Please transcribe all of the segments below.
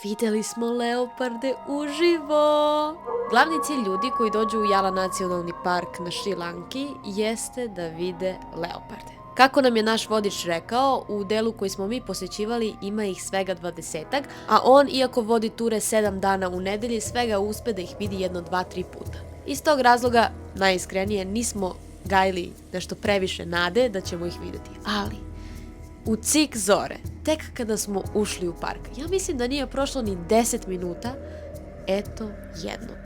Videli smo leoparde uživo! Glavni cilj ljudi koji dođu u Yala nacionalni park na Šri Lanki jeste da vide leoparde. Kako nam je naš vodič rekao, u delu koji smo mi posjećivali ima ih svega 20-ak, a on, iako vodi ture 7 dana u nedelji, svega uspe da ih vidi jedno 2-3 puta. Iz tog razloga, najiskrenije, nismo gajili nešto previše nade da ćemo ih vidjeti, ali u cik zore, tek kada smo ušli u park, ja mislim da nije prošlo ni 10 minuta, eto jednog.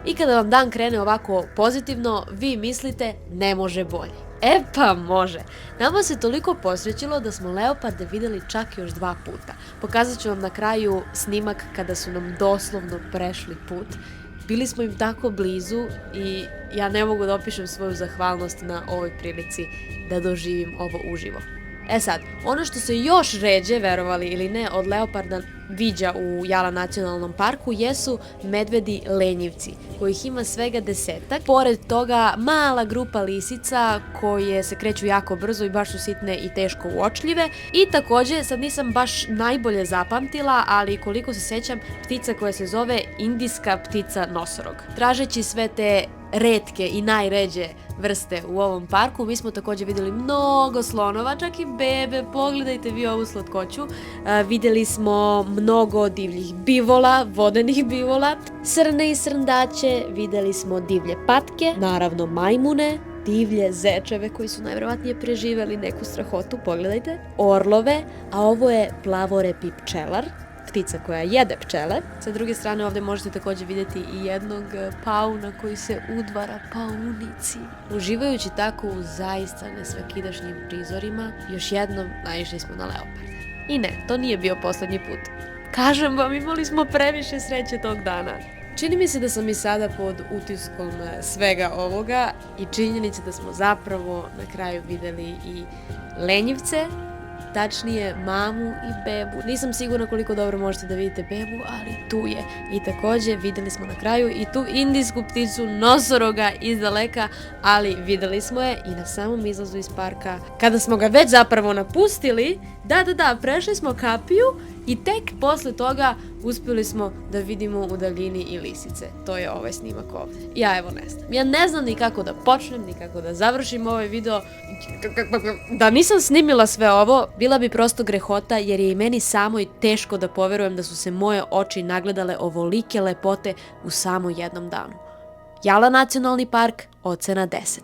I kada vam dan krene ovako pozitivno, vi mislite ne može bolje. E pa može. Nama se toliko posrećilo da smo leoparde vidjeli čak još 2 puta. Pokazat ću vam na kraju snimak kada su nam doslovno prešli put. Bili smo im tako blizu i ja ne mogu da opišem svoju zahvalnost na ovoj prilici da doživim ovo uživo. E sad, ono što se još ređe, verovali ili ne, od leoparda viđa u Yala nacionalnom parku jesu medvedi lenjivci, kojih ima svega 10-ak. Pored toga, mala grupa lisica koje se kreću jako brzo i baš su sitne i teško uočljive. I također, sad nisam baš najbolje zapamtila, ali koliko se sjećam, ptica koja se zove indijska ptica nosorog. Tražeći sve te retke i najređe vrste u ovom parku, mi smo također vidjeli mnogo slonova, čak i bebe, pogledajte vi ovu slatkoću. Vidjeli smo mnogo divljih bivola, vodenih bivola, srne i srndaće, vidjeli smo divlje patke, naravno majmune, divlje zečeve koji su najvjerovatnije preživjeli neku strahotu, pogledajte, orlove, a ovo je plavorepi pčelar, ptica koja jede pčele. Sa druge strane ovdje možete također vidjeti i jednog pauna koji se udvara paunici. Uživajući tako u zaista nesvakidašnjim prizorima, još jednom naišli smo na leoparde. I ne, to nije bio posljednji put. Kažem vam, imali smo previše sreće tog dana. Čini mi se da sam i sada pod utiskom svega ovoga i činjenice da smo zapravo na kraju vidjeli i lenjivce, tačnije mamu i bebu. Nisam sigurna koliko dobro možete da vidite bebu, ali tu je. I također vidjeli smo na kraju i tu indijsku pticu nosoroga izdaleka, ali vidjeli smo je i na samom izlazu iz parka. Kada smo ga već zapravo napustili, prešli smo kapiju i tek posle toga uspjeli smo da vidimo u daljini i lisice. To je ovaj snimak ovdje. Ja evo ne znam. Ja ne znam ni kako da počnem, ni kako da završim ovaj video. Da nisam snimila sve ovo, bila bi prosto grehota jer je i meni samoj teško da poverujem da su se moje oči nagledale ovolike lepote u samo jednom danu. Yala nacionalni park, ocena 10.